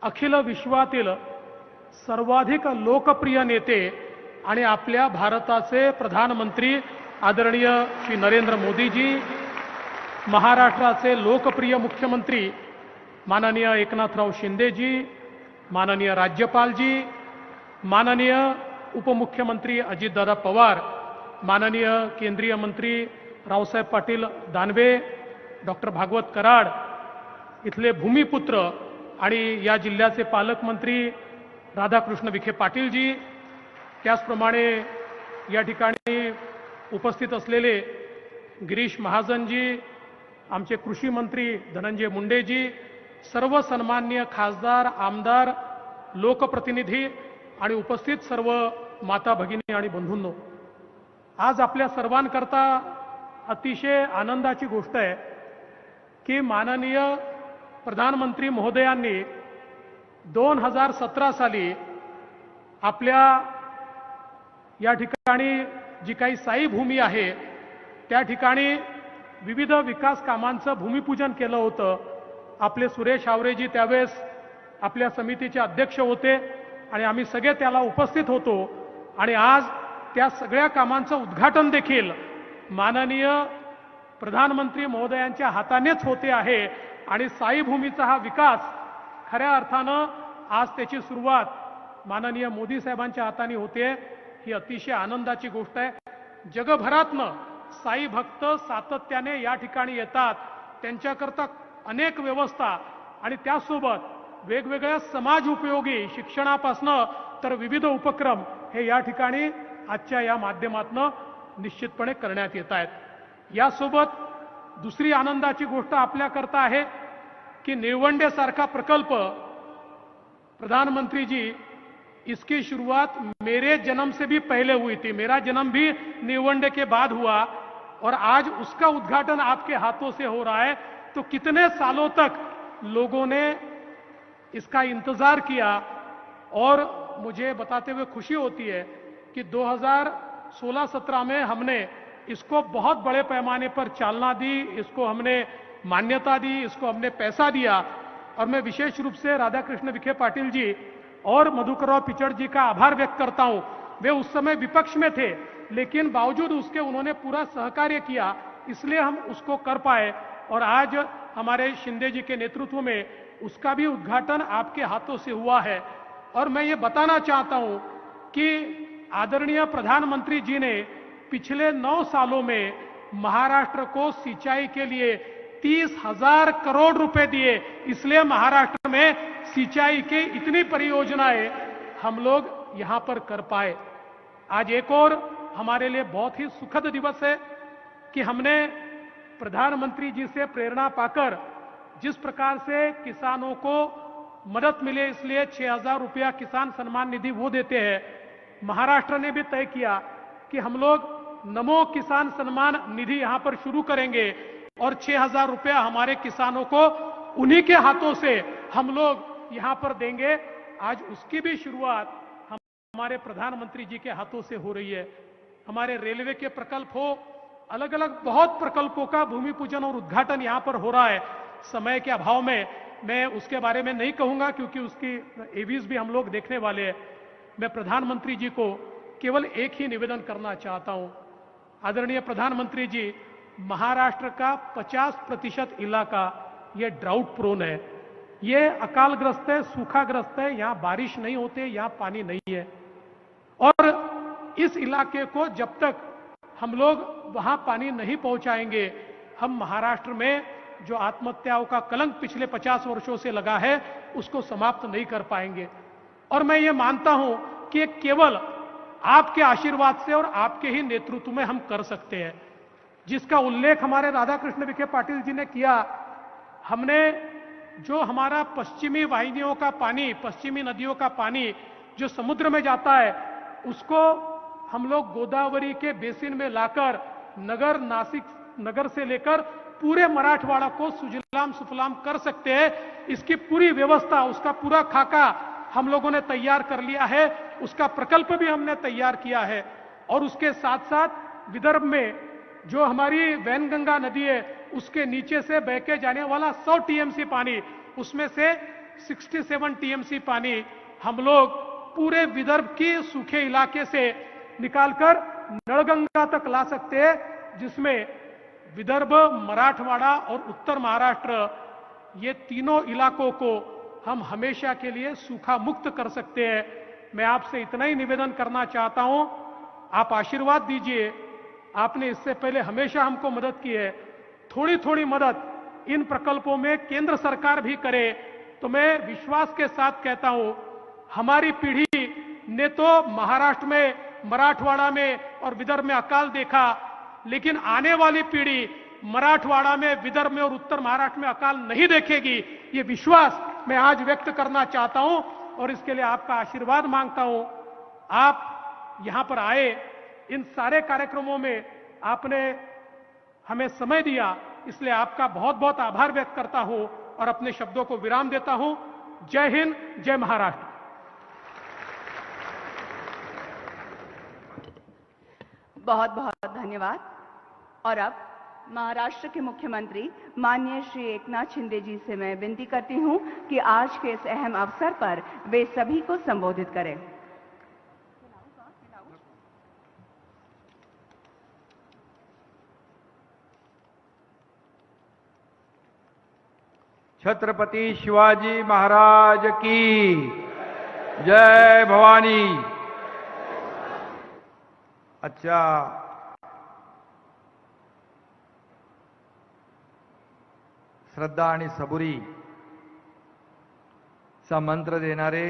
अखिल विश्वातील सर्वाधिक लोकप्रिय नेते आणि आपल्या भारताचे प्रधानमंत्री आदरणीय श्री नरेंद्र मोदीजी, महाराष्ट्राचे लोकप्रिय मुख्यमंत्री माननीय एकनाथराव शिंदेजी, माननीय राज्यपालजी, माननीय उपमुख्यमंत्री अजितदादा पवार, माननीय केंद्रीय मंत्री रावसाहेब पाटील दानवे, डॉक्टर भागवत कराड, इथले भूमिपुत्र आणि या जिल्ह्याचे पालकमंत्री राधाकृष्ण विखे पाटीलजी, त्याचप्रमाणे या ठिकाणी उपस्थित असलेले गिरीश महाजनजी, आमचे कृषी मंत्री धनंजय मुंडेजी, सर्व सन्माननीय खासदार, आमदार, लोकप्रतिनिधी आणि उपस्थित सर्व माता भगिनी आणि बंधूंनो, आज आपल्या सर्वांकरता अतिशय आनंदाची गोष्ट आहे की माननीय प्रधानमंत्री महोदयांनी 2017 साली आपल्या या ठिकाणी जी काही साई भूमी आहे त्या ठिकाणी विविध विकास कामांचं भूमिपूजन केलं होतं. आपले सुरेश हावरेजी त्यावेळेस आपल्या समितीचे अध्यक्ष होते आणि आम्ही सगळे त्याला उपस्थित होतो आणि आज त्या सगळ्या कामांचं उद्घाटन देखील माननीय प्रधानमंत्री महोदयांच्या हातानेच होते आहे आणि साई भूमीचा हा विकास खऱ्या अर्थानं आज त्याची सुरुवात माननीय मोदी साहेबांच्या हाताने होते. ही अतिशय आनंदाची गोष्ट आहे. जगभरातनं साई भक्त सातत्याने या ठिकाणी येतात. त्यांच्याकरता अनेक व्यवस्था आणि त्यासोबत वेगवेगळ्या समाज उपयोगी शिक्षणापासनं तर विविध उपक्रम हे या ठिकाणी आजच्या या माध्यमातनं निश्चितपणे करण्यात येत आहेत. यासोबत दुसरी आनंदाची गोष्ट आपल्याकरता आहे की निळवंडेसारखा प्रकल्प प्रधानमंत्री जी इसकी शुरुआत मेरे जन्म से भी पहले हुई थी. मेरा जन्म भी निळवंडे के बाद हुआ और आज उसका उद्घाटन आपके हाथों से हो रहा है. तो कितने सालों तक लोगों ने इसका इंतजार किया और मुझे बताते हुए खुशी होती है कि 2016-17 में हमने इसको बहुत बड़े पैमाने पर चालना दी, इसको हमने मान्यता दी, इसको हमने पैसा दिया. और मैं विशेष रूप से राधाकृष्ण विखे पाटिल जी और मधुकरराव पिचड़ जी का आभार व्यक्त करता हूं. वे उस समय विपक्ष में थे लेकिन बावजूद उसके उन्होंने पूरा सहकार्य किया, इसलिए हम उसको कर पाए और आज हमारे शिंदे जी के नेतृत्व में उसका भी उद्घाटन आपके हाथों से हुआ है. और मैं ये बताना चाहता हूं कि आदरणीय प्रधानमंत्री जी ने पिछले 9 सालों में महाराष्ट्र को सिंचाई के लिए 30,000 करोड़ रुपए दिए. इसलिए महाराष्ट्र में सिंचाई की इतनी परियोजनाएं हम लोग यहां पर कर पाए. आज एक और हमारे लिए बहुत ही सुखद दिवस है कि हमने प्रधानमंत्री जी से प्रेरणा पाकर जिस प्रकार से किसानों को मदद मिले इसलिए 6,000 रुपया किसान सम्मान निधि वो देते हैं. महाराष्ट्र ने भी तय किया कि हम लोग नमो किसान सम्मान निधि यहां पर शुरू करेंगे और 6,000 रुपया हमारे किसानों को उन्हीं के हाथों से हम लोग यहां पर देंगे. आज उसकी भी शुरुआत हमारे प्रधानमंत्री जी के हाथों से हो रही है. हमारे रेलवे के प्रकल्प हो, अलग अलग बहुत प्रकल्पों का भूमि पूजन और उद्घाटन यहां पर हो रहा है. समय के अभाव में मैं उसके बारे में नहीं कहूंगा क्योंकि उसकी एवीज भी हम लोग देखने वाले हैं. मैं प्रधानमंत्री जी को केवल एक ही निवेदन करना चाहता हूं. आदरणीय प्रधानमंत्री जी, महाराष्ट्र का 50% इलाका ये ड्राउट प्रोन है, ये अकालग्रस्त है, सूखाग्रस्त है. यहां बारिश नहीं होते, यहां पानी नहीं है और इस इलाके को जब तक हम लोग वहां पानी नहीं पहुंचाएंगे, हम महाराष्ट्र में जो आत्महत्याओं का कलंक पिछले 50 वर्षों से लगा है उसको समाप्त नहीं कर पाएंगे. और मैं ये मानता हूं कि केवल आपके आशीर्वाद से और आपके ही नेतृत्व में हम कर सकते हैं, जिसका उल्लेख हमारे राधाकृष्ण विखे पाटिल जी ने किया. हमने जो हमारा पश्चिमी वाहिनियों का पानी, पश्चिमी नदियों का पानी जो समुद्र में जाता है, उसको हम लोग गोदावरी के बेसिन में लाकर नासिक नगर से लेकर पूरे मराठवाड़ा को सुजलाम सुफलाम कर सकते हैं. इसकी पूरी व्यवस्था, उसका पूरा खाका हम लोगों ने तैयार कर लिया है, उसका प्रकल्प भी हमने तैयार किया है. और उसके साथ साथ विदर्भ में जो हमारी वैनगंगा नदी है उसके नीचे से बह के जाने वाला 100 टीएमसी पानी, उसमें से 67 टीएमसी पानी हम लोग पूरे विदर्भ के सूखे इलाके से निकालकर नळगंगा तक ला सकते हैं, जिसमें विदर्भ, मराठवाड़ा और उत्तर महाराष्ट्र ये तीनों इलाकों को हम हमेशा के लिए सूखा मुक्त कर सकते हैं। मैं आपसे इतना ही निवेदन करना चाहता हूं, आप आशीर्वाद दीजिए। आपने इससे पहले हमेशा हमको मदद की है, थोड़ी थोड़ी मदद इन प्रकल्पों में केंद्र सरकार भी करे तो मैं विश्वास के साथ कहता हूं, हमारी पीढ़ी ने तो महाराष्ट्र में, मराठवाड़ा में और विदर्भ में अकाल देखा, लेकिन आने वाली पीढ़ी मराठवाड़ा में, विदर्भ में और उत्तर महाराष्ट्र में अकाल नहीं देखेगी। ये विश्वास मैं आज व्यक्त करना चाहता हूं और इसके लिए आपका आशीर्वाद मांगता हूं। आप यहां पर आए, इन सारे कार्यक्रमों में आपने हमें समय दिया, इसलिए आपका बहुत बहुत आभार व्यक्त करता हूं और अपने शब्दों को विराम देता हूं। जय हिंद, जय महाराष्ट्र। बहुत बहुत धन्यवाद। और अब महाराष्ट्र के मुख्यमंत्री माननीय श्री एकनाथ शिंदे जी से मैं विनती करती हूं कि आज के इस अहम अवसर पर वे सभी को संबोधित करें। छत्रपति शिवाजी महाराज की जय भवानी। अच्छा, श्रद्धा आणि सबुरी चा मंत्र देणारे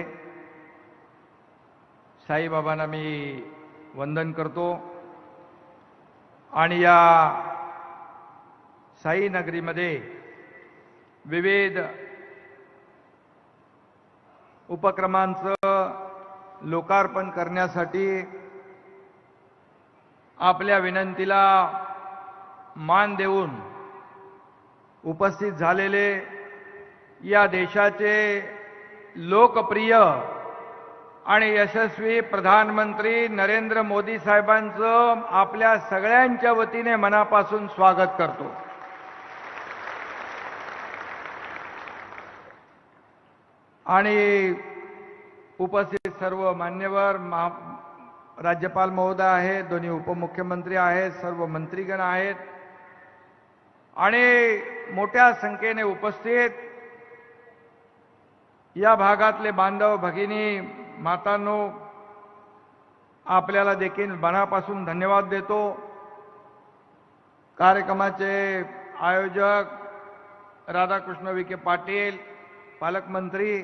साईबाबांना मी वंदन करतो आणि या साई नगरीमध्ये विविध उपक्रमांचं लोकार्पण करण्यासाठी आपल्या विनंतीला मान देऊन उपस्थित झालेले या देशाचे लोकप्रिय आणि यशस्वी प्रधानमंत्री नरेंद्र मोदी साहेबांचं आपल्या सगळ्यांच्या वतीने मनापासून स्वागत करतो। आणि उपस्थित सर्व मान्यवर, राज्यपाल महोदय आहेत, दोन्ही उपमुख्यमंत्री आहेत, सर्व मंत्रीगण आहेत आणि मोठ्या संख्येने उपस्थित या भागातले बांधव भगिनी मातांनो, आपल्याला देखील मनापासून धन्यवाद देतो। कार्यक्रमाचे आयोजक राधाकृष्ण विखे पाटील, पालकमंत्री,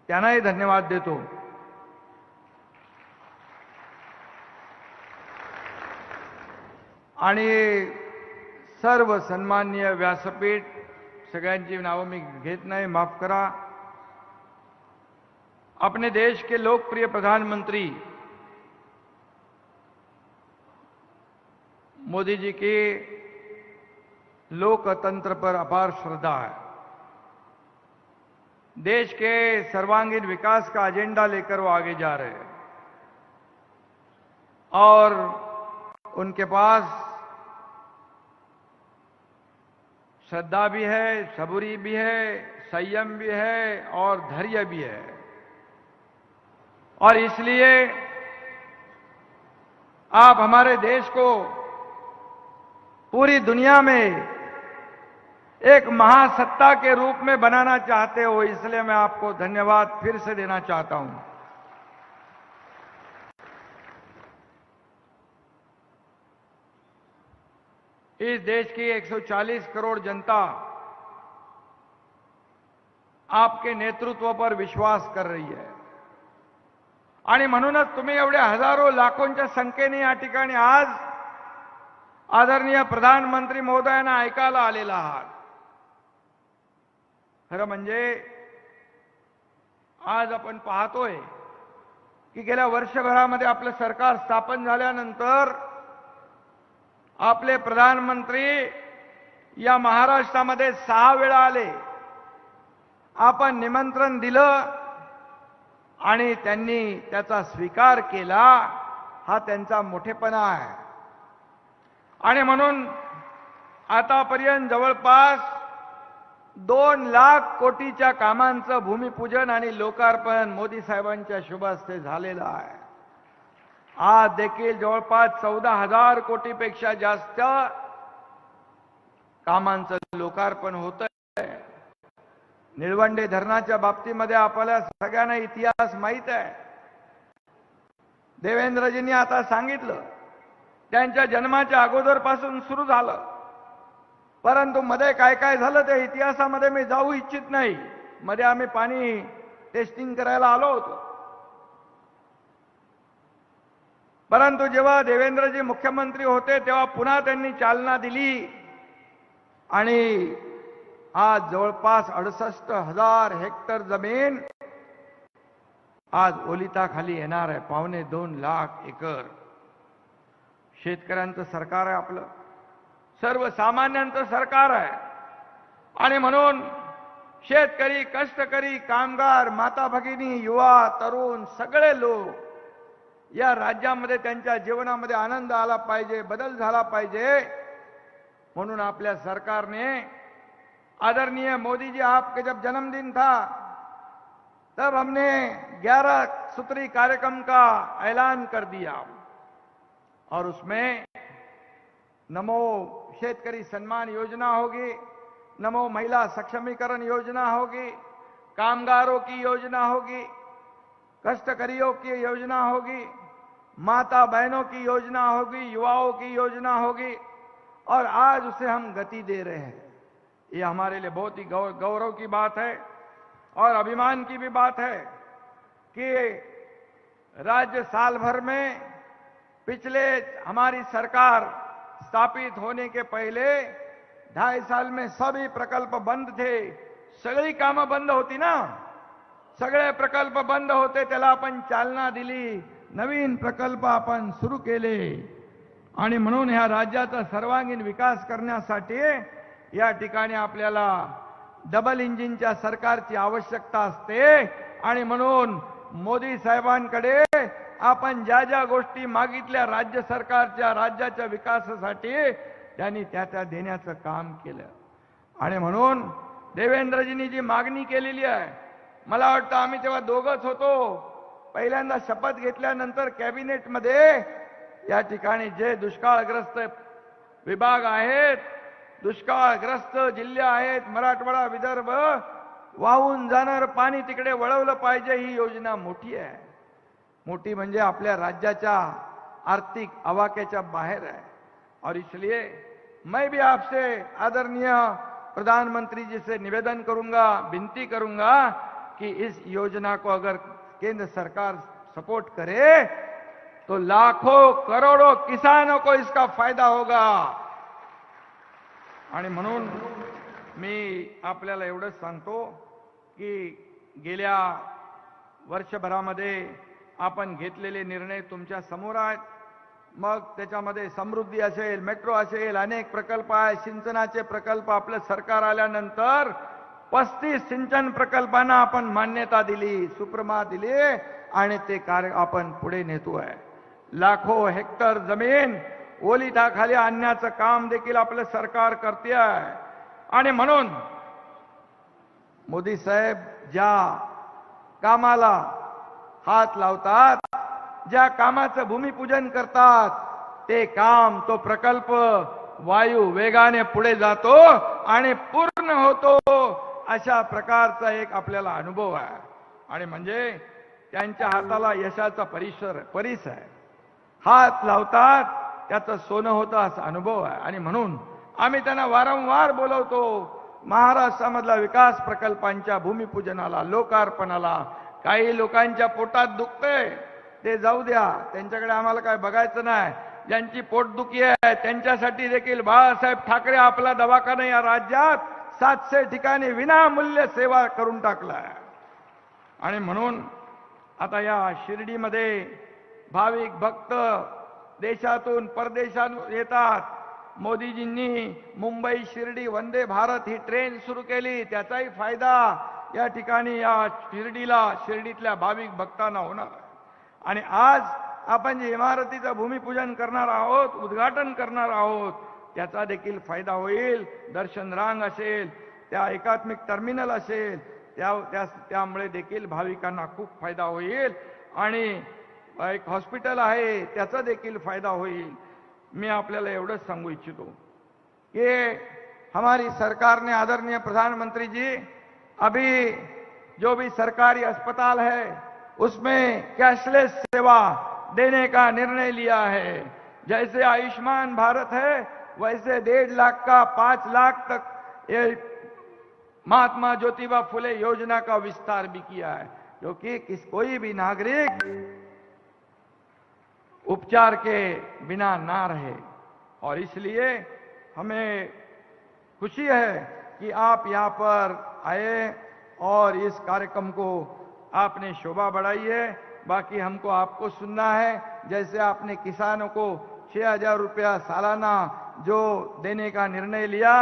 त्यांनाही धन्यवाद देतो। आणि सर्व सन्माननीय व्यासपीठ, सगळ्यांची नावं मी घेत नाही, माफ करा। अपने देश के लोकप्रिय प्रधानमंत्री मोदी जी की लोकतंत्र पर अपार श्रद्धा है। देश के सर्वांगीण विकास का एजेंडा लेकर वो आगे जा रहे हैं और उनके पास श्रद्धा भी है, सबूरी भी है, संयम भी है और धैर्य भी है। और इसलिए आप हमारे देश को पूरी दुनिया में एक महासत्ता के रूप में बनाना चाहते हो, इसलिए मैं आपको धन्यवाद फिर से देना चाहता हूं। इस देश की 140 करोड़ जनता आपके नेतृत्व पर विश्वास कर रही है आणि म्हणूनच तुम्ही एवढ्या हजारो लाखोंच्या संख्येने या ठिकाणी आज आदरणीय प्रधानमंत्री महोदयांना ऐकायला आलेला आहात। खरं म्हणजे आज आपण पाहतोय की गेल्या वर्षभरामध्ये आपलं सरकार स्थापन झाल्यानंतर आपले प्रधानमंत्री या महाराष्ट्रामध्ये 6 वेळा आले। आपण निमंत्रण दिलं आणि त्यांनी त्याचा स्वीकार केला, हा त्यांचा मोठेपणा आहे। आणि म्हणून आतापर्यंत जवळपास 2 लाख कोटीच्या कामांचं भूमिपूजन आणि लोकार्पण मोदी साहेबांच्या शुभ हस्ते झालेलं आहे. आज देखील जवळपास 14,000 कोटीपेक्षा जास्त कामांचं लोकार्पण होत आहे. निळवंडे धरणाच्या बाबतीमध्ये आपल्याला सगळ्यांना इतिहास माहित आहे. देवेंद्रजींनी आता सांगितलं त्यांच्या जन्माच्या अगोदरपासून सुरू झालं, परंतु मध्ये काय काय झालं त्या इतिहासामध्ये मी जाऊ इच्छित नाही. मध्ये आम्ही पाणी टेस्टिंग करायला आलो होतो, परंतु जेव्हा देवेंद्रजी मुख्यमंत्री होते तेव्हा पुन्हा त्यांनी चालना दिली आणि आज जवळपास 68,000 हेक्टर जमीन आज ओलिताखाली येणार आहे. 2.25 लाख एकर. शेतकऱ्यांचं सरकार आहे आपलं, सर्वसामान्यांचं सरकार आहे. आणि म्हणून शेतकरी, कष्टकरी, कामगार, माता भगिनी, युवा, तरुण सगळे लोक या राज्यामध्ये त्यांच्या जीवनामध्ये आनंद आला पाहिजे, बदल झाला पाहिजे, म्हणून आपल्या सरकारने आदरणीय मोदी जी आपके जब जन्मदिन था तब हमने 11 सूत्री कार्यक्रम का ऐलान कर दिया और उसमें नमो शेतकरी सम्मान योजना होगी, नमो महिला सक्षमीकरण योजना होगी, कामगारों की योजना होगी, कष्टकरियों की योजना होगी, माता बहनों की योजना होगी, युवाओं की योजना होगी और आज उसे हम गति दे रहे हैं. ये हमारे लिए बहुत ही गौरव की बात है और अभिमान की भी बात है कि राज्य साल भर में पिछले हमारी सरकार स्थापित होने के पहले 2.5 साल में सभी प्रकल्प बंद थे. सगळी कामं बंद होती ना, सगळे प्रकल्प बंद होते, त्याला आपण चालना दिली, नवीन प्रकल्प आपण सुरू केले आणि म्हणून ह्या राज्याचा सर्वांगीण विकास करण्यासाठी या ठिकाणी आपल्याला डबल इंजिनच्या सरकारची आवश्यकता असते. आणि म्हणून मोदी साहेबांकडे आपण ज्या ज्या गोष्टी मागितल्या राज्य सरकारच्या राज्याच्या विकासासाठी त्यांनी त्या देण्याचं काम केलं. आणि म्हणून देवेंद्रजींनी जी मागणी केलेली आहे, मला वाटतं आम्ही तेव्हा दोघंच होतो, पहिल्यांदा शपथ घेतल्यानंतर कॅबिनेटमध्ये या ठिकाणी जे दुष्काळग्रस्त विभाग आहेत, दुष्काळग्रस्त जिल्हे आहेत, मराठवाडा, विदर्भ, वाहून जाणार पाणी तिकडे वळवलं पाहिजे, ही योजना मोठी आहे. मोठी म्हणजे आपल्या राज्याच्या आर्थिक आवाक्याच्या बाहेर है। और इसलिए मैं भी आपसे आदरणीय प्रधानमंत्री जी से निवेदन करूंगा, विनती करूंगा कि इस योजना को अगर केंद्र सरकार सपोर्ट करे तो लाखों करोड़ों किसानों को इसका फायदा होगा। आणि म्हणून मी आपल्याला एवढंच सांगतो की गेल्या वर्षभरामध्ये आपण घेतलेले निर्णय तुमच्या समोर आहेत। मग त्याच्यामध्ये समृद्धी असेल, मेट्रो असेल, अनेक प्रकल्प आहेत, सिंचनाचे प्रकल्प आपलं सरकार आल्यानंतर 35 सिंचन प्रकल्पांना आपण मान्यता दिली, सुप्रमा दिली आणि ते कार्य आपण पुढे नेतोय। लाखो हेक्टर जमीन ओलिताखाली आणण्याचं काम देखील आपलं सरकार करते आहे। आणि म्हणून मोदी साहेब ज्या कामाला हात लावतात, ज्या कामाचं भूमिपूजन करतात, ते काम, तो प्रकल्प वायू वेगाने पुढे जातो आणि पूर्ण होतो, अशा प्रकारचा एक आपल्याला अनुभव आहे। आणि म्हणजे त्यांच्या हाताला यशाचा परिस आहे। हात लावतात त्याचं सोनं होतं असा अनुभव आहे। आणि म्हणून आम्ही त्यांना वारंवार बोलवतो, महाराष्ट्रामधल्या विकास प्रकल्पांच्या भूमिपूजनाला, लोकार्पणाला। काही लोकांच्या पोटात दुखतंय ते जाऊ द्या, त्यांच्याकडे आम्हाला काय बघायचं नाही। ज्यांची पोटदुखी आहे त्यांच्यासाठी देखील बाळासाहेब ठाकरे आपला दवाखाना या राज्यात 700 ठिकाणी विनामूल्य सेवा करून टाकला आहे। आणि म्हणून आता या शिर्डीमध्ये भाविक भक्त देशातून परदेशातून येतात। मोदीजींनी मुंबई शिर्डी वंदे भारत ही ट्रेन सुरू केली, त्याचाही फायदा या ठिकाणी या शिर्डीतल्या भाविक भक्तांना होणार आहे। आणि आज आपण जे इमारतीचं भूमिपूजन करणार आहोत, उद्घाटन करणार आहोत, त्याचा देखील फायदा होईल। दर्शन रांग असेल, त्या एकात्मिक टर्मिनल असेल त्यामुळे देखील भाविकांना खूप फायदा होईल आणि एक हॉस्पिटल आहे त्याचा देखील फायदा होईल। मैं आपल्याला एवढंच सांगू इच्छितो कि हमारी सरकार ने, आदरणीय प्रधानमंत्री जी, अभी जो भी सरकारी अस्पताल है उसमें कैशलेस सेवा देने का निर्णय लिया है। जैसे आयुष्मान भारत है वैसे 1.5 लाख का 5 लाख तक ये महात्मा ज्योतिबा फुले योजना का विस्तार भी किया है, क्योंकि कोई भी नागरिक उपचार के बिना ना रहे। और इसलिए हमें खुशी है कि आप यहाँ पर आए और इस कार्यक्रम को आपने शोभा बढ़ाई है। बाकी हमको आपको सुनना है, जैसे आपने किसानों को 6,000 रुपया सालाना जो देने का निर्णय लिया,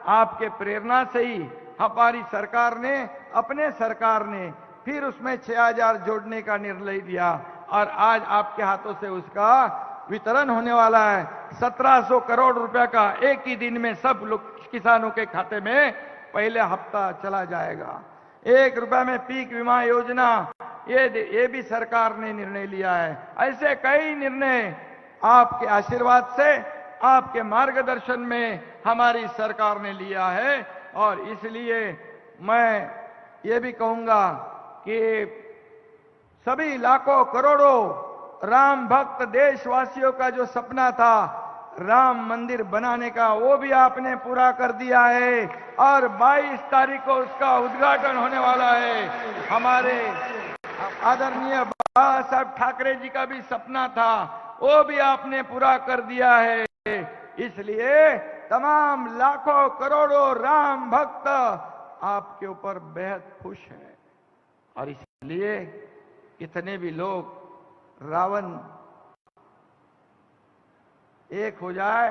आपके प्रेरणा से ही हमारी सरकार ने, अपने सरकार ने फिर उसमें 6,000 जोड़ने का निर्णय लिया और आज आपके हाथों से उसका वितरण होने वाला है। 1700 करोड़ रुपया का एक ही दिन में सब लोग किसानों के खाते में पहले हफ्ता चला जाएगा। 1 रुपया में पीक बीमा योजना, ये भी सरकार ने निर्णय लिया है। ऐसे कई निर्णय आपके आशीर्वाद से, आपके मार्गदर्शन में हमारी सरकार ने लिया है। और इसलिए मैं ये भी कहूंगा कि सभी लाखों करोड़ों राम भक्त देशवासियों का जो सपना था राम मंदिर बनाने का, वो भी आपने पूरा कर दिया है और 22 तारीख को उसका उद्घाटन होने वाला है। हमारे आदरणीय बाबा साहब ठाकरे जी का भी सपना था, वो भी आपने पूरा कर दिया है। इसलिए तमाम लाखों करोड़ों राम भक्त आपके ऊपर बेहद खुश हैं। और इसलिए कितने भी लोग रावण एक हो जाए,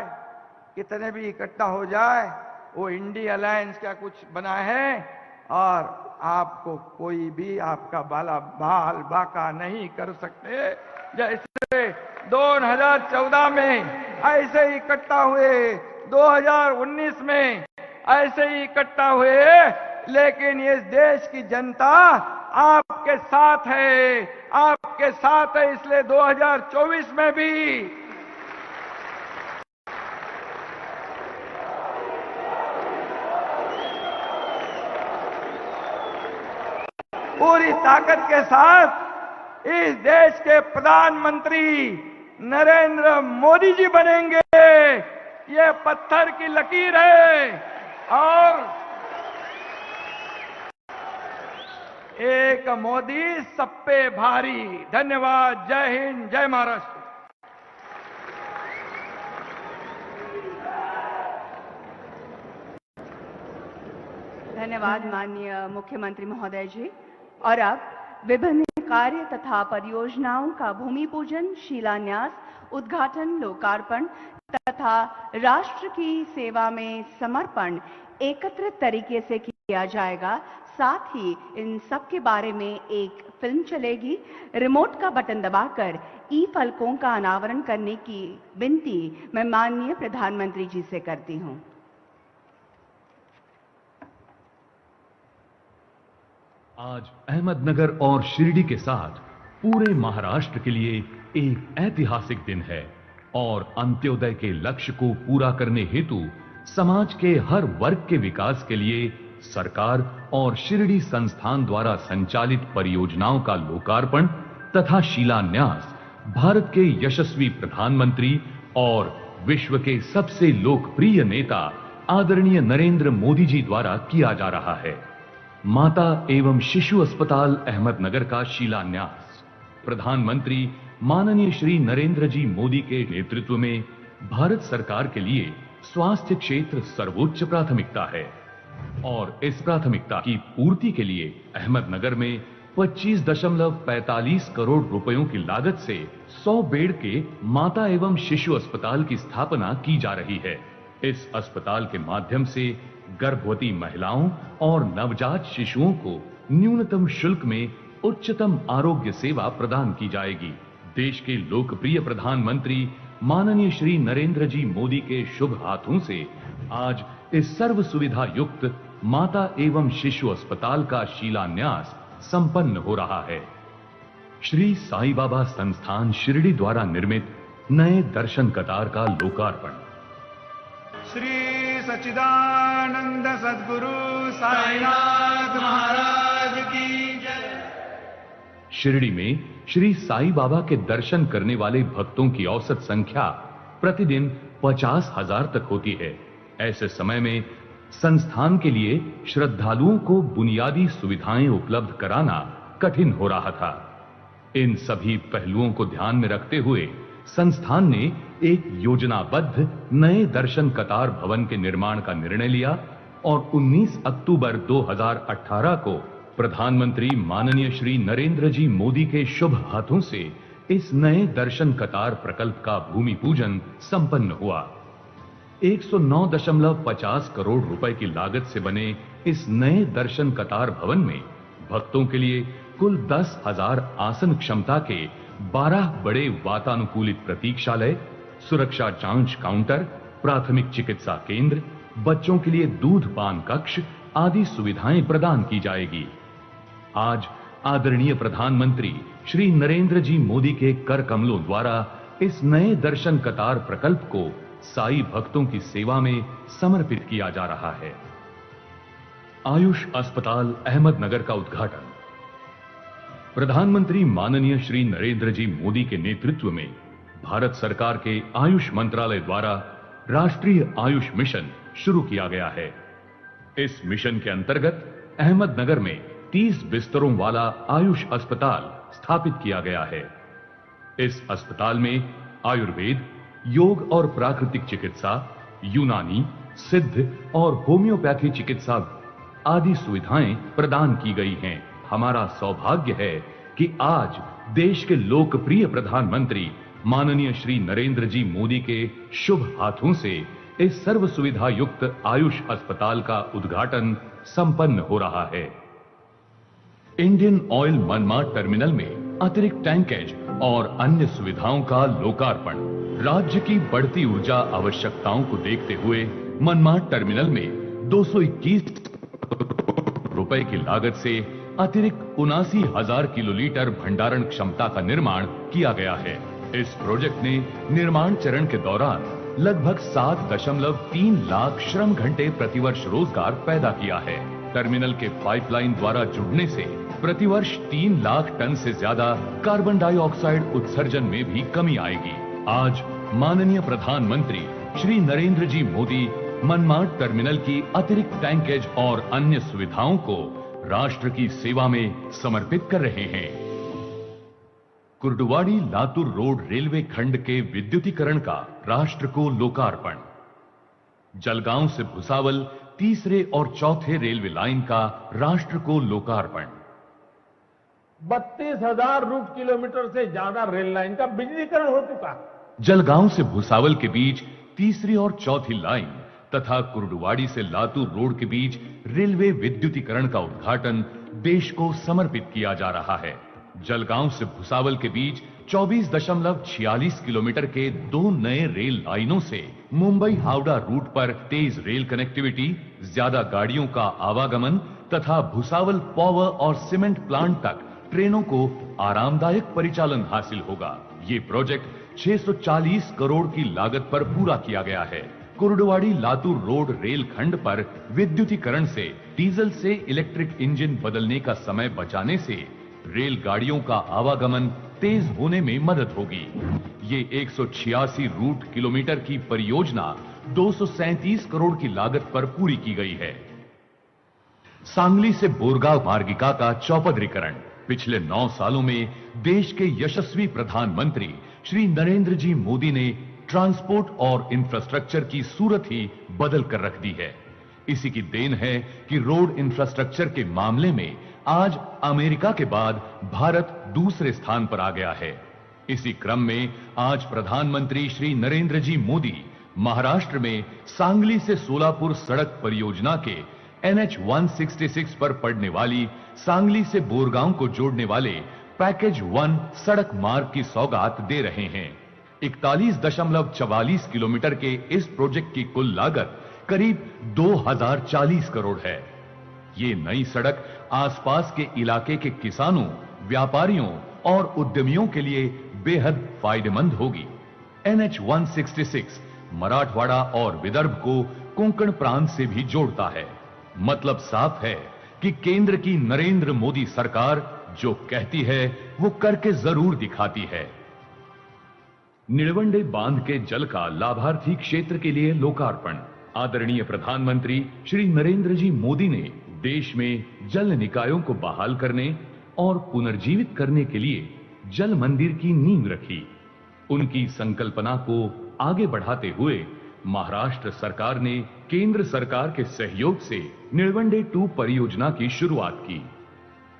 कितने भी इकट्ठा हो जाए, वो इंडी अलायंस क्या कुछ बना है और आपको कोई भी आपका बाल बाका नहीं कर सकते। जैसे 2014 में ऐसे ही इकट्ठा हुए, 2019 में ऐसे ही इकट्ठा हुए, लेकिन इस देश की जनता आपके साथ है, आपके साथ है। इसलिए 2024 में भी पूरी ताकत के साथ इस देश के प्रधानमंत्री नरेंद्र मोदी जी बनेंगे। ये पत्थर की लकीर है और एक मोदी सब पे भारी। धन्यवाद। जय हिंद, जय महाराष्ट्र। धन्यवाद माननीय मुख्यमंत्री महोदय जी। और अब विभिन्न कार्य तथा परियोजनाओं का भूमि पूजन, शिलान्यास, उद्घाटन, लोकार्पण तथा राष्ट्र की सेवा में समर्पण एकत्रित तरीके से किया जाएगा। साथ ही इन सब के बारे में एक फिल्म चलेगी। रिमोट का बटन दबाकर ई फलकों का अनावरण करने की विनती मैं माननीय प्रधानमंत्री जी से करती हूं। आज अहमदनगर और शिरडी के साथ पूरे महाराष्ट्र के लिए एक ऐतिहासिक दिन है और अंत्योदय के लक्ष्य को पूरा करने हेतु समाज के हर वर्ग के विकास के लिए सरकार और शिरडी संस्थान द्वारा संचालित परियोजनाओं का लोकार्पण तथा शिलान्यास भारत के यशस्वी प्रधानमंत्री और विश्व के सबसे लोकप्रिय नेता आदरणीय नरेंद्र मोदी जी द्वारा किया जा रहा है। माता एवं शिशु अस्पताल अहमदनगर का शिलान्यास प्रधानमंत्री माननीय श्री नरेंद्र जी मोदी के नेतृत्व में भारत सरकार के लिए स्वास्थ्य क्षेत्र सर्वोच्च प्राथमिकता है और इस प्राथमिकता की पूर्ति के लिए अहमदनगर में 25.45 करोड़ रुपयों की लागत से 100 बेड के माता एवं शिशु अस्पताल की स्थापना की जा रही है। इस अस्पताल के माध्यम से गर्भवती महिलाओं और नवजात शिशुओं को न्यूनतम शुल्क में उच्चतम आरोग्य सेवा प्रदान की जाएगी। देश के लोकप्रिय प्रधानमंत्री माननीय श्री नरेंद्र जी मोदी के शुभ हाथों से आज इस सर्व सुविधा युक्त माता एवं शिशु अस्पताल का शिलान्यास संपन्न हो रहा है। श्री साईं बाबा संस्थान शिरडी द्वारा निर्मित नए दर्शन कतार का लोकार्पण। श्री सच्चिदानंद सद्गुरु साईनाथ महाराज की जय। शिरडी में श्री साईं बाबा के दर्शन करने वाले भक्तों की औसत संख्या प्रतिदिन 50,000 तक होती है। ऐसे समय में संस्थान के लिए श्रद्धालुओं को बुनियादी सुविधाएं उपलब्ध कराना कठिन हो रहा था। इन सभी पहलुओं को ध्यान में रखते हुए संस्थान ने एक योजनाबद्ध नए दर्शन कतार भवन के निर्माण का निर्णय लिया और 19 अक्टूबर 2018 को प्रधानमंत्री माननीय श्री नरेंद्र जी मोदी के शुभ हाथों से इस नए दर्शन कतार प्रकल्प का भूमि पूजन संपन्न हुआ। 109.50 करोड़ रुपए की लागत से बने इस नए दर्शन कतार भवन में भक्तों के लिए कुल 10,000 आसन क्षमता के 12 बड़े वातानुकूलित प्रतीक्षालय, सुरक्षा जांच काउंटर, प्राथमिक चिकित्सा केंद्र, बच्चों के लिए दूध पान कक्ष आदि सुविधाएं प्रदान की जाएगी। आज आदरणीय प्रधानमंत्री श्री नरेंद्र जी मोदी के कर कमलों द्वारा इस नए दर्शन कतार प्रकल्प को साई भक्तों की सेवा में समर्पित किया जा रहा है। आयुष अस्पताल अहमदनगर का उद्घाटन। प्रधानमंत्री माननीय श्री नरेंद्र जी मोदी के नेतृत्व में भारत सरकार के आयुष मंत्रालय द्वारा राष्ट्रीय आयुष मिशन शुरू किया गया है। इस मिशन के अंतर्गत अहमदनगर में 30 बिस्तरों वाला आयुष अस्पताल स्थापित किया गया है। इस अस्पताल में आयुर्वेद, योग और प्राकृतिक चिकित्सा, यूनानी, सिद्ध और होम्योपैथी चिकित्सा आदि सुविधाएं प्रदान की गई हैं। हमारा सौभाग्य है कि आज देश के लोकप्रिय प्रधानमंत्री माननीय श्री नरेंद्र जी मोदी के शुभ हाथों से इस सर्व सुविधा युक्त आयुष अस्पताल का उद्घाटन संपन्न हो रहा है। इंडियन ऑयल मनमाड टर्मिनल में अतिरिक्त टैंकेज और अन्य सुविधाओं का लोकार्पण। राज्य की बढ़ती ऊर्जा आवश्यकताओं को देखते हुए मनमाड टर्मिनल में 221 रुपए की लागत से अतिरिक्त 79,000 किलोलीटर भंडारण क्षमता का निर्माण किया गया है। इस प्रोजेक्ट ने निर्माण चरण के दौरान लगभग 7.3 लाख श्रम घंटे प्रतिवर्ष रोजगार पैदा किया है। टर्मिनल के पाइपलाइन द्वारा जुड़ने से प्रतिवर्ष 3 लाख टन से ज्यादा कार्बन डाइऑक्साइड उत्सर्जन में भी कमी आएगी। आज माननीय प्रधानमंत्री श्री नरेंद्र जी मोदी मनमाड टर्मिनल की अतिरिक्त टैंकेज और अन्य सुविधाओं को राष्ट्र की सेवा में समर्पित कर रहे हैं। कुर्डुवाड़ी लातूर रोड रेलवे खंड के विद्युतीकरण का राष्ट्र को लोकार्पण। जलगांव से भुसावल तीसरे और चौथे रेलवे लाइन का राष्ट्र को लोकार्पण। 32,000 रूट किलोमीटर से ज्यादा रेल लाइन का बिजलीकरण हो चुका। जलगांव से भुसावल के बीच तीसरी और चौथी लाइन तथा कुर्डुवाड़ी से लातूर रोड के बीच रेलवे विद्युतीकरण का उद्घाटन देश को समर्पित किया जा रहा है। जलगांव से भुसावल के बीच 24.46 किलोमीटर के 2 नए रेल लाइनों से मुंबई हावड़ा रूट पर तेज रेल कनेक्टिविटी, ज्यादा गाड़ियों का आवागमन तथा भुसावल पावर और सीमेंट प्लांट तक ट्रेनों को आरामदायक परिचालन हासिल होगा। ये प्रोजेक्ट 640 करोड़ की लागत पर पूरा किया गया है। कुर्डुवाड़ी लातूर रोड रेल खंड पर विद्युतीकरण से डीजल से इलेक्ट्रिक इंजन बदलने का समय बचाने से रेलगाड़ियों का आवागमन तेज होने में मदद होगी। ये 186 रूट किलोमीटर की परियोजना 237 करोड़ की लागत पर पूरी की गई है। सांगली से बोरगांव मार्गिका का चौपदरीकरण। पिछले 9 सालों में देश के यशस्वी प्रधानमंत्री श्री नरेंद्र जी मोदी ने ट्रांसपोर्ट और इंफ्रास्ट्रक्चर की सूरत ही बदल कर रख दी है। इसी की देन है कि रोड इंफ्रास्ट्रक्चर के मामले में आज अमेरिका के बाद भारत दूसरे स्थान पर आ गया है। इसी क्रम में आज प्रधानमंत्री श्री नरेंद्र जी मोदी महाराष्ट्र में सांगली से सोलापुर सड़क परियोजना के NH 166 पर पड़ने वाली सांगली से बोरगांव को जोड़ने वाले पैकेज 1 सड़क मार्ग की सौगात दे रहे हैं। 41.44 किलोमीटर के इस प्रोजेक्ट की कुल लागत करीब 2040 करोड़ है। ये नई सड़क आसपास के इलाके के किसानों, व्यापारियों और उद्यमियों के लिए बेहद फायदेमंद होगी। NH 166 मराठवाड़ा और विदर्भ को कोंकण प्रांत से भी जोड़ता है। मतलब साफ है कि केंद्र की नरेंद्र मोदी सरकार जो कहती है वो करके जरूर दिखाती है। निलवंडे बांध के जल का लाभार्थी क्षेत्र के लिए लोकार्पण। आदरणीय प्रधानमंत्री श्री नरेंद्र जी मोदी ने देश में जल निकायों को बहाल करने और पुनर्जीवित करने के लिए जल मंदिर की नींव रखी। उनकी संकल्पना को आगे बढ़ाते हुए महाराष्ट्र सरकार ने केंद्र सरकार के सहयोग से निलवंडे 2 परियोजना की शुरुआत की।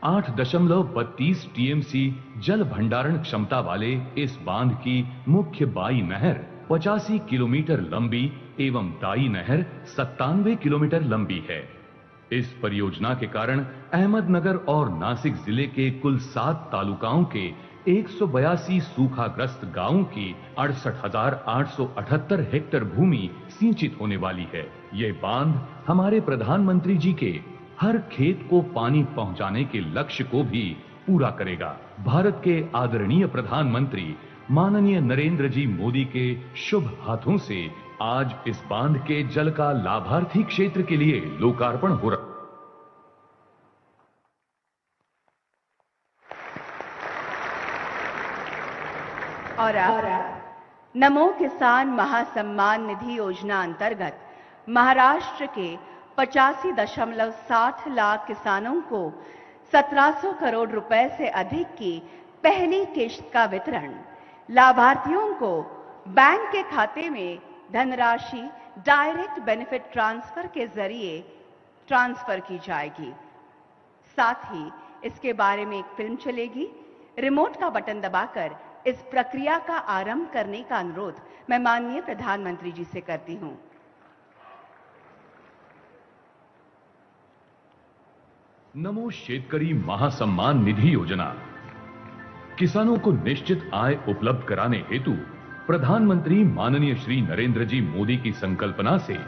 8.32 टीएमसी जल भंडारण क्षमता वाले इस बांध की मुख्य बाई नहर 85 किलोमीटर लंबी एवं दाई नहर 97 किलोमीटर लंबी है। इस परियोजना के कारण अहमदनगर और नासिक जिले के कुल 7 तालुकाओं के 182 सूखाग्रस्त गांवों की 68,878 हेक्टेयर भूमि सिंचित होने वाली है। यह बांध हमारे प्रधानमंत्री जी के हर खेत को पानी पहुंचाने के लक्ष्य को भी पूरा करेगा। भारत के आदरणीय प्रधानमंत्री माननीय नरेंद्र जी मोदी के शुभ हाथों से आज इस बांध के जल का लाभार्थी क्षेत्र के लिए लोकार्पण हो रहा। और अब नमो किसान महासम्मान निधि योजना अंतर्गत महाराष्ट्र के 85.60 लाख किसानों को 1700 करोड़ रुपए से अधिक की पहली किश्त का वितरण। लाभार्थियों को बैंक के खाते में धनराशि डायरेक्ट बेनिफिट ट्रांसफर के जरिए ट्रांसफर की जाएगी। साथ ही इसके बारे में एक फिल्म चलेगी। रिमोट का बटन दबाकर इस प्रक्रिया का आरंभ करने का अनुरोध मैं माननीय प्रधानमंत्री जी से करती हूं। नमो शेतकरी महासम्मान निधि योजना किसानों को निश्चित आय उपलब्ध कराने हेतु प्रधानमंत्री माननीय श्री नरेंद्र जी मोदी की संकल्पना से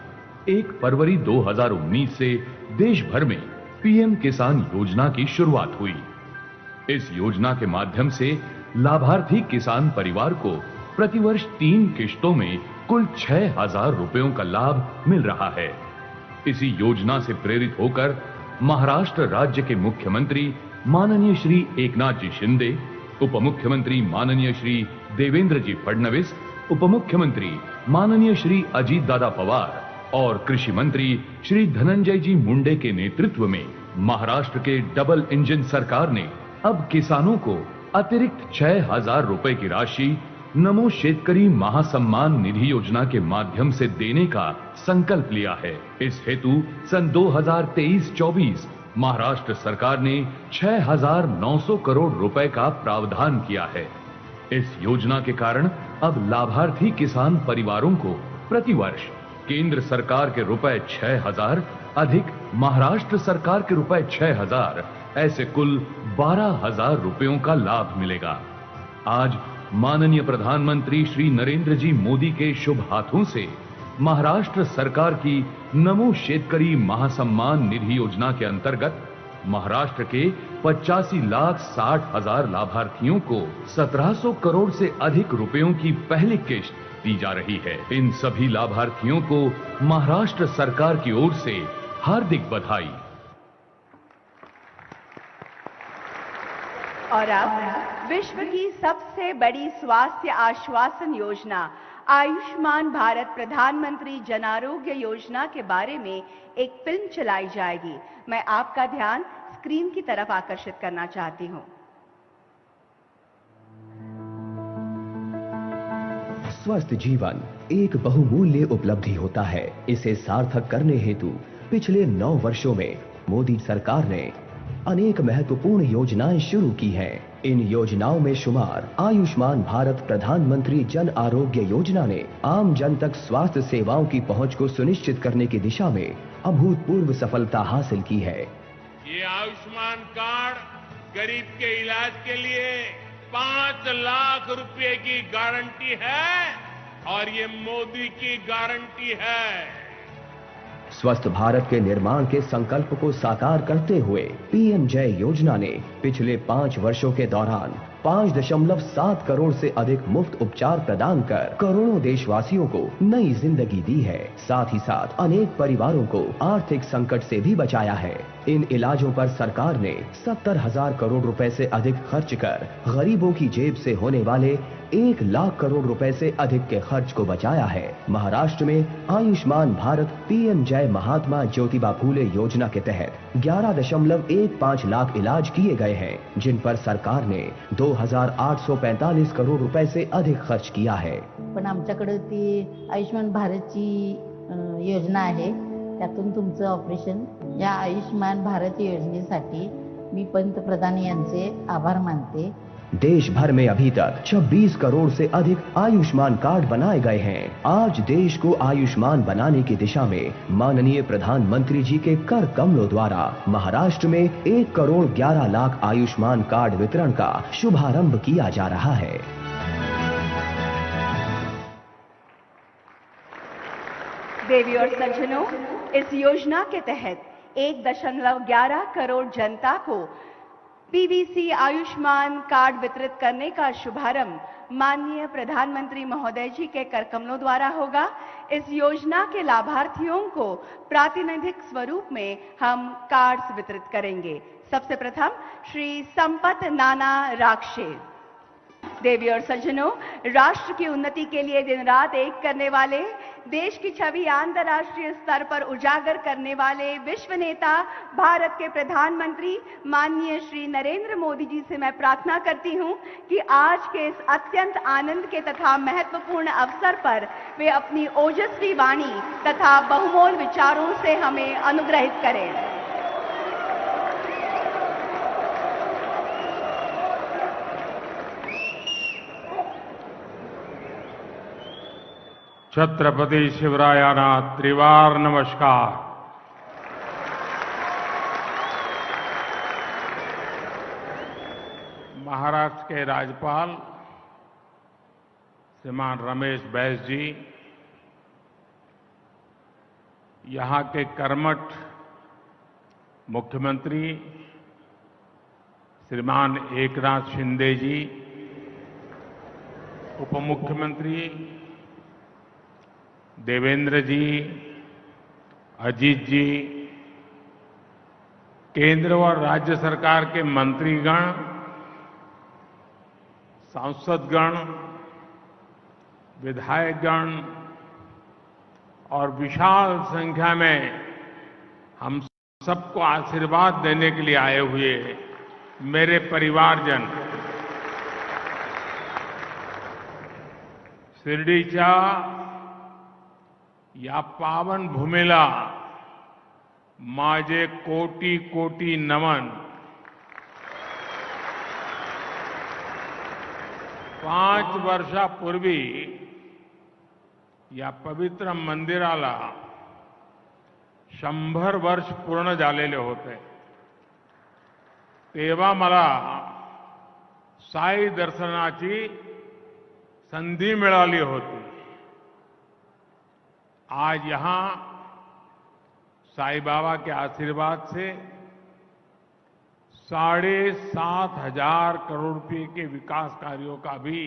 1 फरवरी 2019 से देश भर में पीएम किसान योजना की शुरुआत हुई। इस योजना के माध्यम से लाभार्थी किसान परिवार को प्रतिवर्ष 3 किश्तों में कुल 6,000 रुपयों का लाभ मिल रहा है। इसी योजना से प्रेरित होकर महाराष्ट्र राज्य के मुख्यमंत्री माननीय श्री एकनाथ जी शिंदे, उप मुख्यमंत्री माननीय श्री देवेंद्र जी फडणवीस, उप मुख्यमंत्री माननीय श्री अजीत दादा पवार और कृषि मंत्री श्री धनंजय जी मुंडे के नेतृत्व में महाराष्ट्र के डबल इंजन सरकार ने अब किसानों को अतिरिक्त 6,000 रुपए की राशि नमो शेतकरी महासम्मान निधि योजना के माध्यम से देने का संकल्प लिया है। इस हेतु सन 2023-24 महाराष्ट्र सरकार ने 6,900 करोड़ रुपए का प्रावधान किया है। इस योजना के कारण अब लाभार्थी किसान परिवारों को प्रतिवर्ष केंद्र सरकार के रुपए 6,000 अधिक महाराष्ट्र सरकार के रुपए 6,000 ऐसे कुल 12,000 रुपयों का लाभ मिलेगा। आज माननीय प्रधानमंत्री श्री नरेंद्र जी मोदी के शुभ हाथों से महाराष्ट्र सरकार की नमो शेतकरी महासम्मान निधि योजना के अंतर्गत महाराष्ट्र के 85,60,000 लाभार्थियों को 1,700 करोड़ से अधिक रुपयों की पहली किश्त दी जा रही है। इन सभी लाभार्थियों को महाराष्ट्र सरकार की ओर से हार्दिक बधाई। और अब विश्व की सबसे बड़ी स्वास्थ्य आश्वासन योजना आयुष्मान भारत प्रधानमंत्री जन आरोग्य योजना के बारे में एक फिल्म चलाई जाएगी। मैं आपका ध्यान स्क्रीन की तरफ आकर्षित करना चाहती हूं। स्वस्थ जीवन एक बहुमूल्य उपलब्धि होता है। इसे सार्थक करने हेतु पिछले 9 वर्षों में मोदी सरकार ने अनेक महत्वपूर्ण योजनाएं शुरू की हैं। इन योजनाओं में शुमार आयुष्मान भारत प्रधानमंत्री जन आरोग्य योजना ने आम जन तक स्वास्थ्य सेवाओं की पहुंच को सुनिश्चित करने की दिशा में अभूतपूर्व सफलता हासिल की है। ये आयुष्मान कार्ड गरीब के इलाज के लिए 5 लाख रुपए की गारंटी है और ये मोदी की गारंटी है। स्वस्थ भारत के निर्माण के संकल्प को साकार करते हुए पीएम जय योजना ने पिछले 5 वर्षों के दौरान 5.7 करोड़ से अधिक मुफ्त उपचार प्रदान कर करोड़ों देशवासियों को नई जिंदगी दी है। साथ ही साथ अनेक परिवारों को आर्थिक संकट से भी बचाया है। इन इलाजों पर सरकार ने 70,000 करोड़ रुपए से अधिक खर्च कर गरीबों की जेब से होने वाले 1 लाख करोड़ रुपए से अधिक के खर्च को बचाया है। महाराष्ट्र में आयुष्मान भारत पीएम जय महात्मा ज्योतिबा फूले योजना के तहत 11.15 लाख इलाज किए गए हैं, जिन पर सरकार ने 2,845 करोड़ रुपए से अधिक खर्च किया है। पण आमच्याकडे ती आयुष्मान भारतची योजना आहे, त्यातून तुमचं ऑपरेशन, या आयुष्मान भारत योजनेसाठी मी पंतप्रधान यांचे आभार मानते। देश भर में अभी तक 26 करोड़ से अधिक आयुष्मान कार्ड बनाए गए हैं। आज देश को आयुष्मान बनाने की दिशा में माननीय प्रधानमंत्री जी के कर कमलों द्वारा महाराष्ट्र में 1 करोड़ 11 लाख आयुष्मान कार्ड वितरण का शुभारंभ किया जा रहा है। देवी और सज्जनों, इस योजना के तहत 1.11 करोड़ जनता को पीवीसी आयुष्मान कार्ड वितरित करने का शुभारंभ माननीय प्रधानमंत्री महोदय जी के कर कमलों द्वारा होगा। इस योजना के लाभार्थियों को प्रातिनिधिक स्वरूप में हम कार्ड्स वितरित करेंगे। सबसे प्रथम श्री संपत नाना राक्षे। देवी और सज्जनों, राष्ट्र की उन्नति के लिए दिन रात एक करने वाले, देश की छवि अंतर्राष्ट्रीय स्तर पर उजागर करने वाले विश्व नेता भारत के प्रधानमंत्री माननीय श्री नरेंद्र मोदी जी से मैं प्रार्थना करती हूं कि आज के इस अत्यंत आनंद के तथा महत्वपूर्ण अवसर पर वे अपनी ओजस्वी वाणी तथा बहुमोल विचारों से हमें अनुग्रहित करें। छत्रपति शिवरायाना त्रिवार नमस्कार। महाराष्ट्र के राज्यपाल श्रीमान रमेश बैस जी, यहां के कर्मठ मुख्यमंत्री श्रीमान एकनाथ शिंदे जी, उप मुख्यमंत्री देवेंद्र जी, अजीत जी, केंद्र और राज्य सरकार के मंत्रीगण, सांसदगण, विधायकगण और विशाल संख्या में हम सबको आशीर्वाद देने के लिए आए हुए मेरे परिवारजन, शिर्डीच्या या पावन भूमीला माझे कोटी कोटी नमन। 5 वर्षापूर्वी या पवित्र मंदिराला 100 वर्ष पूर्ण झालेले होते। तेव्हा मला साई दर्शनाची संधी मिळाली होती। आज यहां साईं बाबा के आशीर्वाद से 7,500 करोड़ रुपए के विकास कार्यों का भी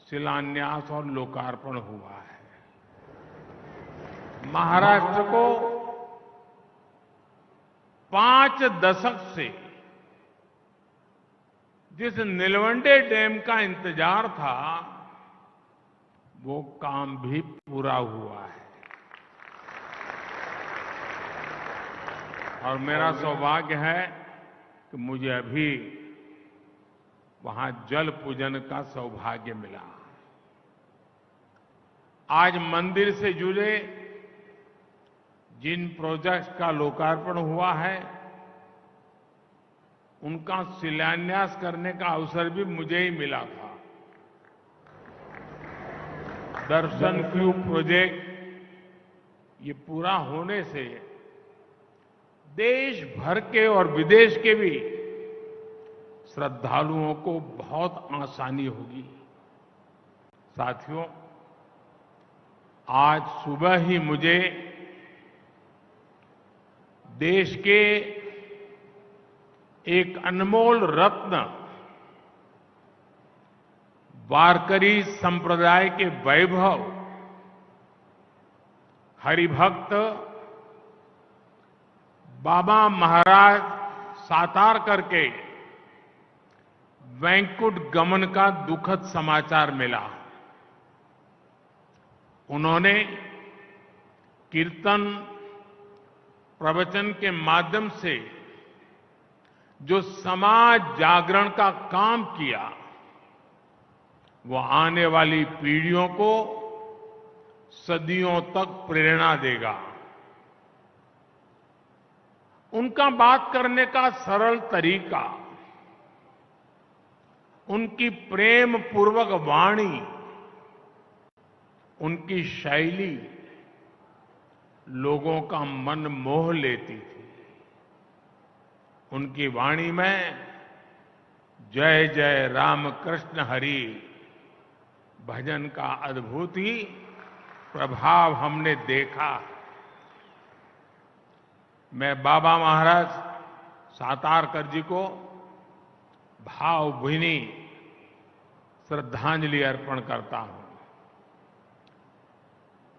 शिलान्यास और लोकार्पण हुआ है। महाराष्ट्र को 5 दशक से जिस नीलवंडे डैम का इंतजार था, वो काम भी पूरा हुआ है और मेरा सौभाग्य है कि मुझे अभी वहां जल पूजन का सौभाग्य मिला। आज मंदिर से जुड़े जिन प्रोजेक्ट्स का लोकार्पण हुआ है, उनका शिलान्यास करने का अवसर भी मुझे ही मिला था। दर्शन क्यूब प्रोजेक्ट ये पूरा होने से देश भर के और विदेश के भी श्रद्धालुओं को बहुत आसानी होगी। साथियों, आज सुबह ही मुझे देश के एक अनमोल रत्न वारकरी संप्रदाय के वैभव हरिभक्त बाबा महाराज सातार करके वैकुंठ गमन का दुखद समाचार मिला। उन्होंने कीर्तन प्रवचन के माध्यम से जो समाज जागरण का काम किया, वो आने वाली पीढ़ियों को सदियों तक प्रेरणा देगा। उनका बात करने का सरल तरीका, उनकी प्रेम पूर्वक वाणी, उनकी शैली लोगों का मन मोह लेती थी। उनकी वाणी में जय जय राम कृष्ण हरि भजन का अद्भुत ही प्रभाव हमने देखा। मैं बाबा महाराज सातारकर जी को भावभीनी श्रद्धांजलि अर्पण करता हूं।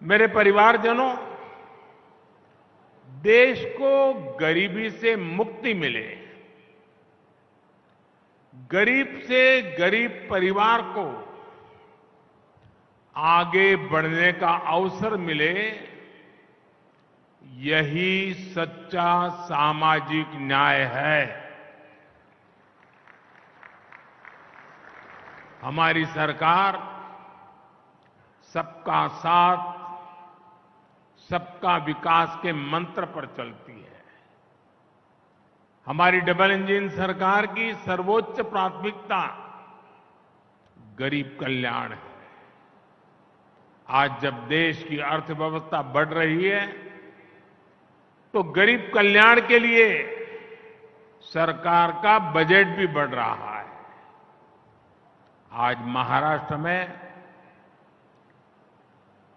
मेरे परिवारजनों, देश को गरीबी से मुक्ति मिले, गरीब से गरीब परिवार को आगे बढ़ने का अवसर मिले, यही सच्चा सामाजिक न्याय है। हमारी सरकार सबका साथ, सबका विकास के मंत्र पर चलती है। हमारी डबल इंजन सरकार की सर्वोच्च प्राथमिकता गरीब कल्याण है। आज जब देश की अर्थव्यवस्था बढ़ रही है, तो गरीब कल्याण के लिए सरकार का बजट भी बढ़ रहा है। आज महाराष्ट्र में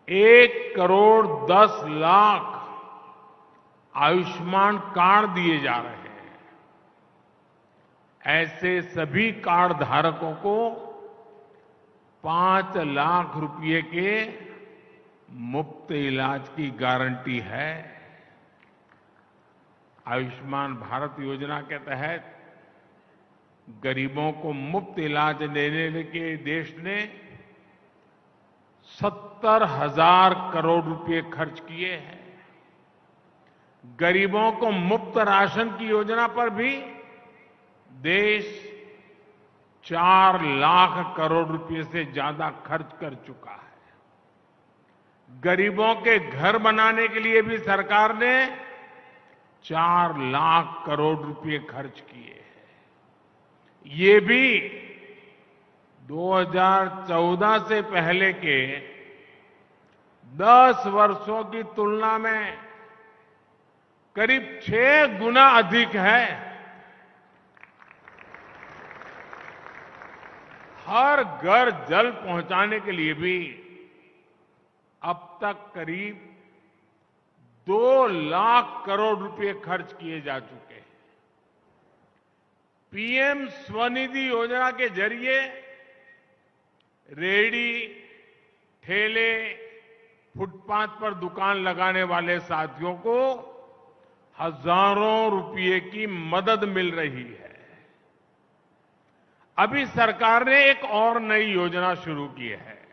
1,10,00,000 आयुष्मान कार्ड दिए जा रहे हैं। ऐसे सभी कार्ड धारकों को 5 लाख रुपए के मुफ्त इलाज की गारंटी है। आयुष्मान भारत योजना के तहत गरीबों को मुफ्त इलाज देने के देश ने 70,000 करोड़ रुपए खर्च किए हैं। गरीबों को मुफ्त राशन की योजना पर भी देश 4 लाख करोड़ रुपए से ज्यादा खर्च कर चुका है। गरीबों के घर बनाने के लिए भी सरकार ने 4 लाख करोड़ रुपए खर्च किए हैं। ये भी 2014 से पहले के 10 वर्षों की तुलना में करीब 6 गुना अधिक है। हर घर जल पहुंचाने के लिए भी अब तक करीब 2 लाख करोड़ रुपए खर्च किए जा चुके हैं। पीएम स्वनिधि योजना के जरिए रेहड़ी, ठेले, फुटपाथ पर दुकान लगाने वाले साथियों को हजारों रुपए की मदद मिल रही है। अभी सरकार ने एक और नई योजना शुरू की है,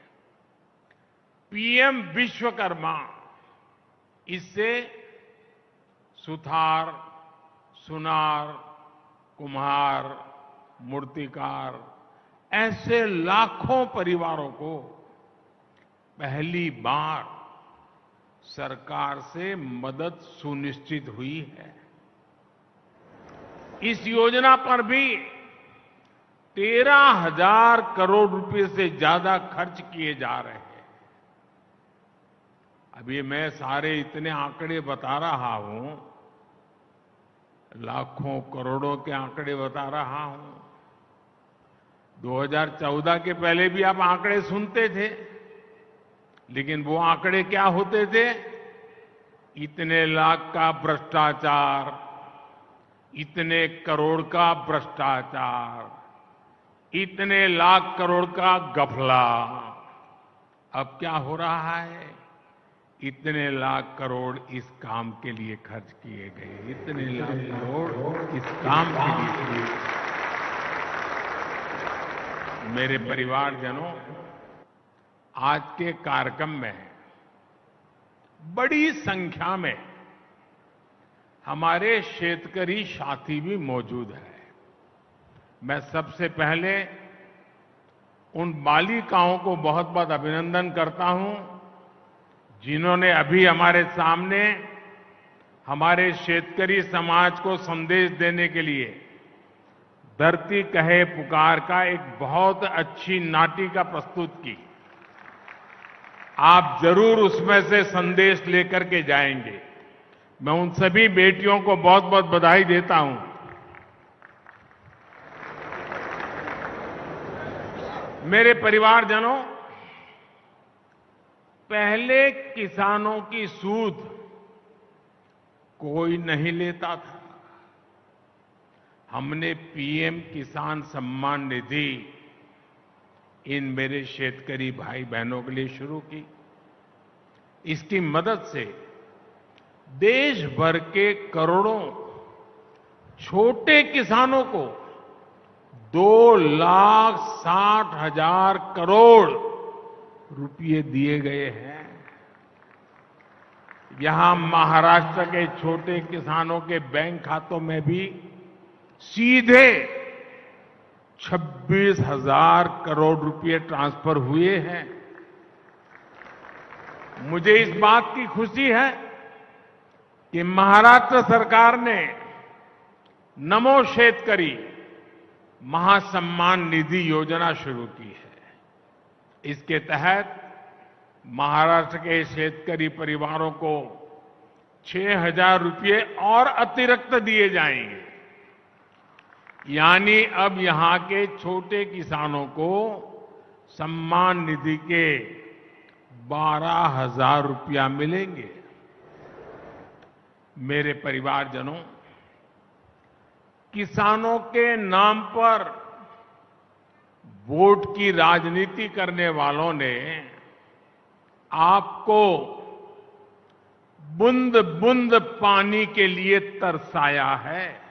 पीएम विश्वकर्मा। इससे सुथार, सुनार, कुम्हार, मूर्तिकार ऐसे लाखों परिवारों को पहली बार सरकार से मदद सुनिश्चित हुई है। इस योजना पर भी 13,000 करोड़ रुपए से ज्यादा खर्च किए जा रहे हैं। अभी मैं सारे इतने आंकड़े बता रहा हूं, लाखों करोड़ों के आंकड़े बता रहा हूं। 2014 के पहले भी आप आंकड़े सुनते थे, लेकिन वो आंकड़े क्या होते थे? इतने लाख का भ्रष्टाचार, इतने करोड़ का भ्रष्टाचार, इतने लाख करोड़ का घपला, अब क्या हो रहा है? इतने लाख करोड़ इस काम के लिए खर्च किए गए, इतने लाख करोड़ इस काम के लिए। मेरे परिवारजनों, आज के कार्यक्रम में बड़ी संख्या में हमारे शेतकरी साथी भी मौजूद हैं। मैं सबसे पहले उन बालिकाओं को बहुत बहुत अभिनंदन करता हूं जिन्होंने अभी हमारे सामने हमारे शेतकरी समाज को संदेश देने के लिए धरती कहे पुकार का एक बहुत अच्छी नाटिका प्रस्तुत की। आप जरूर उसमें से संदेश लेकर के जाएंगे। मैं उन सभी बेटियों को बहुत बहुत बधाई देता हूं। मेरे परिवारजनों, पहले किसानों की सूद कोई नहीं लेता था। हमने पीएम किसान सम्मान निधि इन मेरे शेतकरी भाई बहनों के लिए शुरू की। इसकी मदद से देश भर के करोड़ों छोटे किसानों को 2,60,000 करोड़ रुपए दिए गए हैं। यहां महाराष्ट्र के छोटे किसानों के बैंक खातों में भी सीधे 26,000 करोड़ रुपए ट्रांसफर हुए हैं। मुझे इस बात की खुशी है कि महाराष्ट्र सरकार ने नमो शेतकरी महासम्मान निधि योजना शुरू की है। इसके तहत महाराष्ट्र के शेतकरी परिवारों को 6,000 रुपए और अतिरिक्त दिए जाएंगे। यानी अब यहां के छोटे किसानों को सम्मान निधि के 12,000 रुपया मिलेंगे। मेरे परिवारजनों, किसानों के नाम पर वोट की राजनीति करने वालों ने आपको बूंद बूंद पानी के लिए तरसाया है।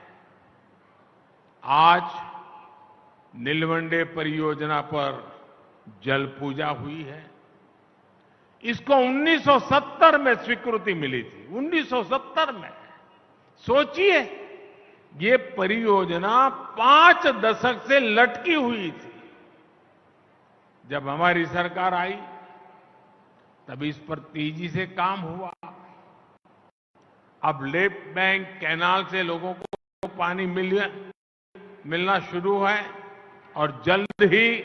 आज नीलवंडे परियोजना पर जल पूजा हुई है। इसको 1970 में स्वीकृति मिली थी। 1970 में। सोचिए, ये परियोजना 5 दशक से लटकी हुई थी। जब हमारी सरकार आई तब इस पर तेजी से काम हुआ। अब लेफ्ट बैंक कैनाल से लोगों को पानी मिलना शुरू है और जल्द ही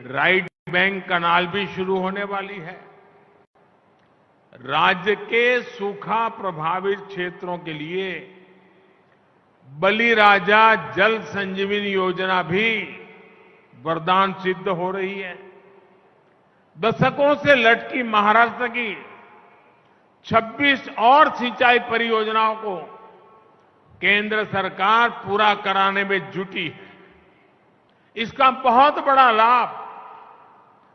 राइट बैंक कैनाल भी शुरू होने वाली है। राज्य के सूखा प्रभावित क्षेत्रों के लिए बलिराजा जल संजीवनी योजना भी वरदान सिद्ध हो रही है। दशकों से लटकी महाराष्ट्र की 26 और सिंचाई परियोजनाओं को केंद्र सरकार पूरा कराने में जुटी है। इसका बहुत बड़ा लाभ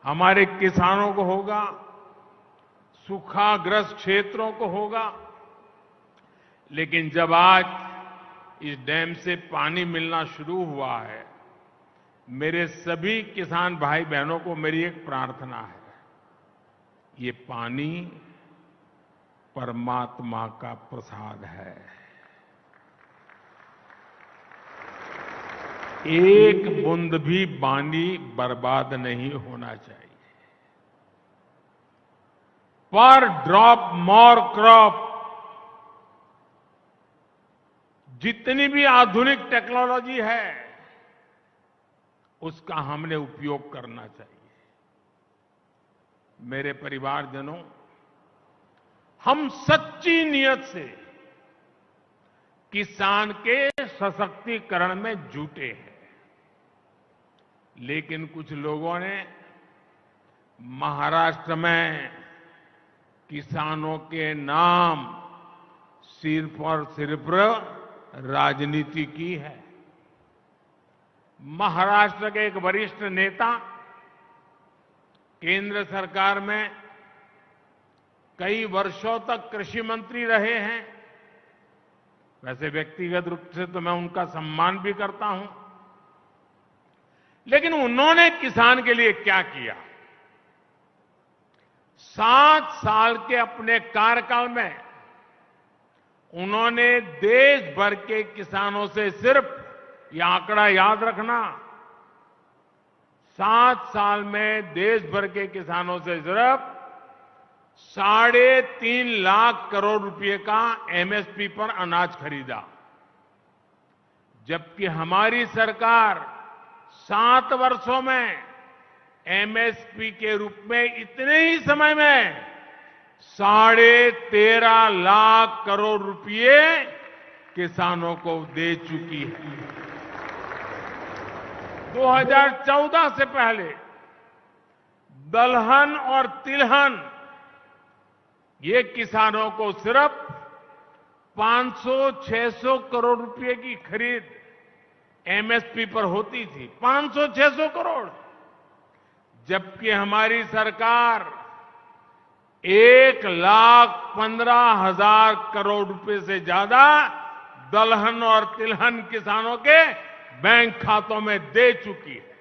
हमारे किसानों को होगा, सूखाग्रस्त क्षेत्रों को होगा। लेकिन जब आज इस डैम से पानी मिलना शुरू हुआ है, मेरे सभी किसान भाई बहनों को मेरी एक प्रार्थना है। ये पानी परमात्मा का प्रसाद है। एक बूंद भी पानी बर्बाद नहीं होना चाहिए। पर ड्रॉप मोर क्रॉप। जितनी भी आधुनिक टेक्नोलॉजी है उसका हमने उपयोग करना चाहिए। मेरे परिवारजनों, हम सच्ची नियत से किसान के सशक्तिकरण में जुटे हैं। लेकिन कुछ लोगों ने महाराष्ट्र में किसानों के नाम सिर्फ और सिर्फ राजनीति की है। महाराष्ट्र के एक वरिष्ठ नेता केंद्र सरकार में कई वर्षों तक कृषि मंत्री रहे हैं। वैसे व्यक्तिगत रूप से तो मैं उनका सम्मान भी करता हूं, लेकिन उन्होंने किसान के लिए क्या किया? 7 साल के अपने कार्यकाल में उन्होंने देश भर के किसानों से सिर्फ, यह आंकड़ा याद रखना, 7 साल में देश भर के किसानों से सिर्फ 3.5 लाख करोड़ रुपए का एमएसपी पर अनाज खरीदा, जबकि हमारी सरकार 7 वर्षों में एमएसपी के रूप में इतने ही समय में 13.5 लाख करोड़ रुपए किसानों को दे चुकी है। 2014 से पहले दलहन और तिलहन ये किसानों को सिर्फ 500-600 करोड़ रुपए की खरीद एमएसपी पर होती थी, 500-600 करोड़, जबकि हमारी सरकार 1,15,000 करोड़ रुपए से ज्यादा दलहन और तिलहन किसानों के बैंक खातों में दे चुकी है।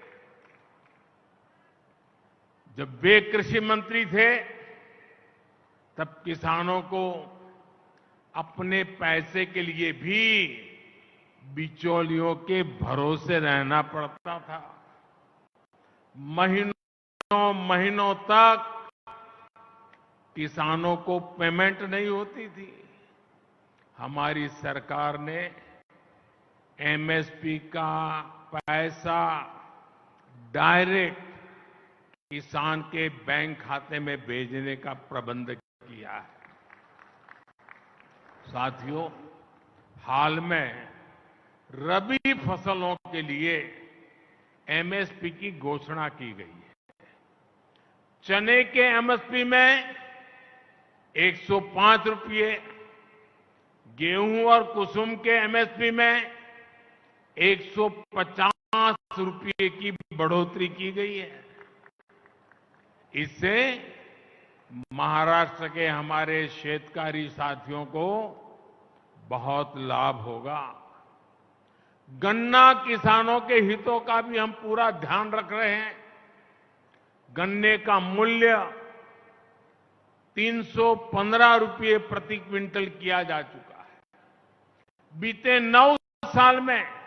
जब वे कृषि मंत्री थे तब किसानों को अपने पैसे के लिए भी बिचौलियों के भरोसे रहना पड़ता था। महीनों तक किसानों को पेमेंट नहीं होती थी। हमारी सरकार ने एमएसपी का पैसा डायरेक्ट किसान के बैंक खाते में भेजने का प्रबंध किया है। साथियों, हाल में रबी फसलों के लिए एमएसपी की घोषणा की गई है। चने के एमएसपी में 105 रुपये, गेहूं और कुसुम के एमएसपी में 150 रुपये की बढ़ोतरी की गई है। इससे महाराष्ट्र के हमारे शेतकारी साथियों को बहुत लाभ होगा। गन्ना किसानों के हितों का भी हम पूरा ध्यान रख रहे हैं। गन्ने का मूल्य 315 रुपये प्रति क्विंटल किया जा चुका है। बीते 9 साल में